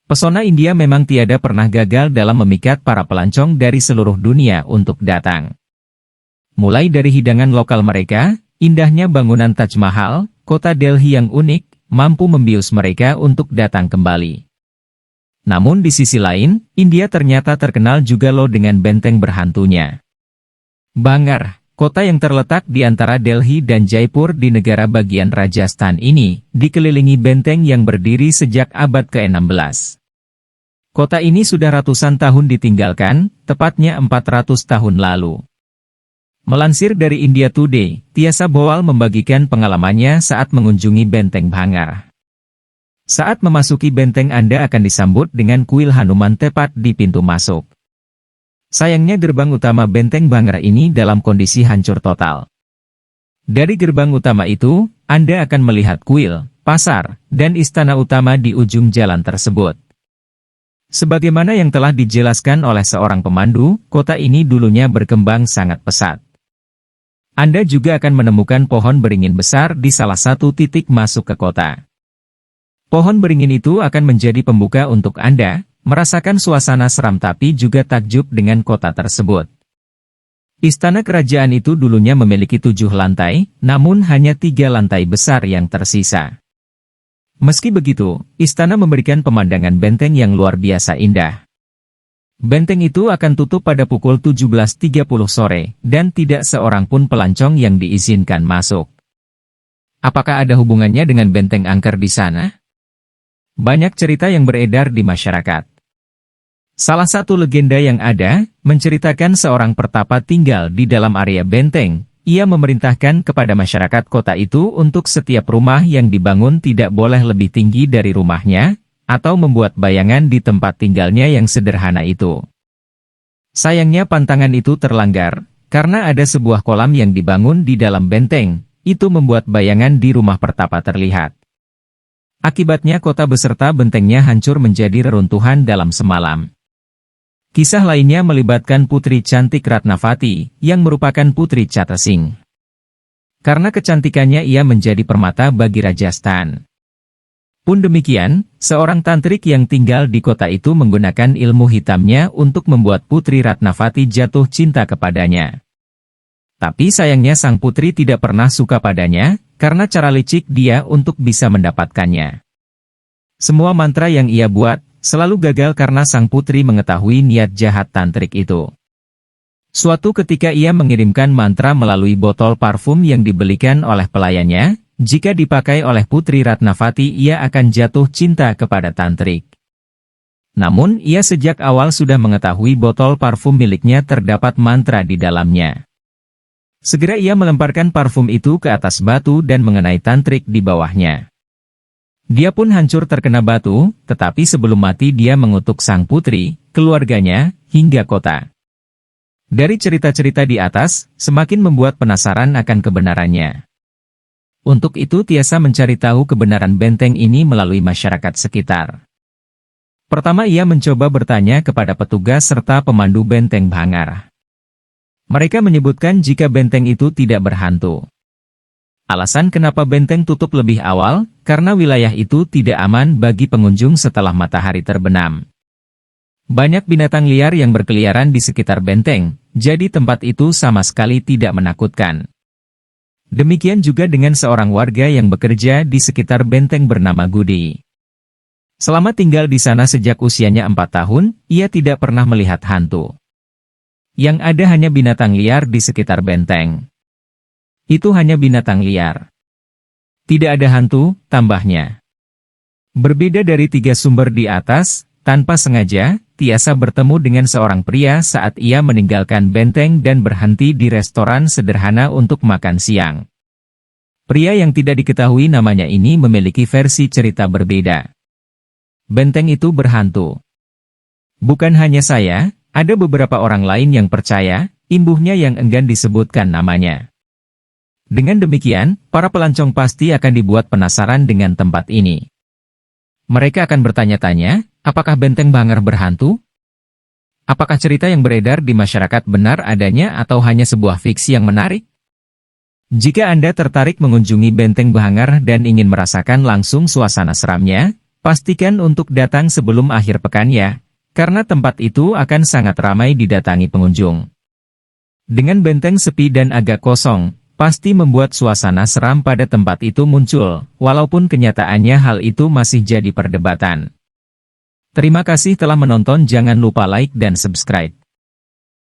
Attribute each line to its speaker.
Speaker 1: Pesona India memang tiada pernah gagal dalam memikat para pelancong dari seluruh dunia untuk datang. Mulai dari hidangan lokal mereka, indahnya bangunan Taj Mahal, kota Delhi yang unik, mampu membius mereka untuk datang kembali. Namun di sisi lain, India ternyata terkenal juga loh dengan benteng berhantunya. Bhangar, kota yang terletak di antara Delhi dan Jaipur di negara bagian Rajasthan ini, dikelilingi benteng yang berdiri sejak abad ke-16. Kota ini sudah ratusan tahun ditinggalkan, tepatnya 400 tahun lalu. Melansir dari India Today, Tiasa Boal membagikan pengalamannya saat mengunjungi benteng Bhangar. Saat memasuki benteng Anda akan disambut dengan kuil Hanuman tepat di pintu masuk. Sayangnya gerbang utama benteng Bhangar ini dalam kondisi hancur total. Dari gerbang utama itu, Anda akan melihat kuil, pasar, dan istana utama di ujung jalan tersebut. Sebagaimana yang telah dijelaskan oleh seorang pemandu, kota ini dulunya berkembang sangat pesat. Anda juga akan menemukan pohon beringin besar di salah satu titik masuk ke kota. Pohon beringin itu akan menjadi pembuka untuk Anda, merasakan suasana seram tapi juga takjub dengan kota tersebut. Istana kerajaan itu dulunya memiliki 7 lantai, namun hanya 3 lantai besar yang tersisa. Meski begitu, istana memberikan pemandangan benteng yang luar biasa indah. Benteng itu akan tutup pada pukul 17.30 sore, dan tidak seorang pun pelancong yang diizinkan masuk. Apakah ada hubungannya dengan benteng angker di sana? Banyak cerita yang beredar di masyarakat. Salah satu legenda yang ada, menceritakan seorang pertapa tinggal di dalam area benteng. Ia memerintahkan kepada masyarakat kota itu untuk setiap rumah yang dibangun tidak boleh lebih tinggi dari rumahnya, atau membuat bayangan di tempat tinggalnya yang sederhana itu. Sayangnya pantangan itu terlanggar, karena ada sebuah kolam yang dibangun di dalam benteng, itu membuat bayangan di rumah pertapa terlihat. Akibatnya kota beserta bentengnya hancur menjadi reruntuhan dalam semalam. Kisah lainnya melibatkan Putri Cantik Ratnavati, yang merupakan Putri Chhatra Singh. Karena kecantikannya ia menjadi permata bagi Rajasthan. Pun demikian, seorang tantrik yang tinggal di kota itu menggunakan ilmu hitamnya untuk membuat Putri Ratnavati jatuh cinta kepadanya. Tapi sayangnya sang putri tidak pernah suka padanya, karena cara licik dia untuk bisa mendapatkannya. Semua mantra yang ia buat, selalu gagal karena sang putri mengetahui niat jahat tantrik itu. Suatu ketika ia mengirimkan mantra melalui botol parfum yang dibelikan oleh pelayannya, jika dipakai oleh Putri Ratnavati ia akan jatuh cinta kepada tantrik. Namun ia sejak awal sudah mengetahui botol parfum miliknya terdapat mantra di dalamnya. Segera ia melemparkan parfum itu ke atas batu dan mengenai tantrik di bawahnya. Dia pun hancur terkena batu, tetapi sebelum mati dia mengutuk sang putri, keluarganya, hingga kota. Dari cerita-cerita di atas, semakin membuat penasaran akan kebenarannya. Untuk itu Tiasa mencari tahu kebenaran benteng ini melalui masyarakat sekitar. Pertama ia mencoba bertanya kepada petugas serta pemandu benteng Bhangar. Mereka menyebutkan jika benteng itu tidak berhantu. Alasan kenapa benteng tutup lebih awal, karena wilayah itu tidak aman bagi pengunjung setelah matahari terbenam. Banyak binatang liar yang berkeliaran di sekitar benteng, jadi tempat itu sama sekali tidak menakutkan. Demikian juga dengan seorang warga yang bekerja di sekitar benteng bernama Gudi. Selama tinggal di sana sejak usianya 4 tahun, ia tidak pernah melihat hantu. Yang ada hanya binatang liar di sekitar benteng. Itu hanya binatang liar. Tidak ada hantu, tambahnya. Berbeda dari 3 sumber di atas, tanpa sengaja, Tiasa bertemu dengan seorang pria saat ia meninggalkan benteng dan berhenti di restoran sederhana untuk makan siang. Pria yang tidak diketahui namanya ini memiliki versi cerita berbeda. Benteng itu berhantu. Bukan hanya saya, ada beberapa orang lain yang percaya, imbuhnya yang enggan disebutkan namanya. Dengan demikian, para pelancong pasti akan dibuat penasaran dengan tempat ini. Mereka akan bertanya-tanya, apakah benteng Bhangar berhantu? Apakah cerita yang beredar di masyarakat benar adanya atau hanya sebuah fiksi yang menarik? Jika Anda tertarik mengunjungi benteng Bhangar dan ingin merasakan langsung suasana seramnya, Pastikan untuk datang sebelum akhir pekan ya, karena tempat itu akan sangat ramai didatangi pengunjung. Dengan benteng sepi dan agak kosong, pasti membuat suasana seram pada tempat itu muncul, walaupun kenyataannya hal itu masih jadi perdebatan. Terima kasih telah menonton, jangan lupa like dan subscribe.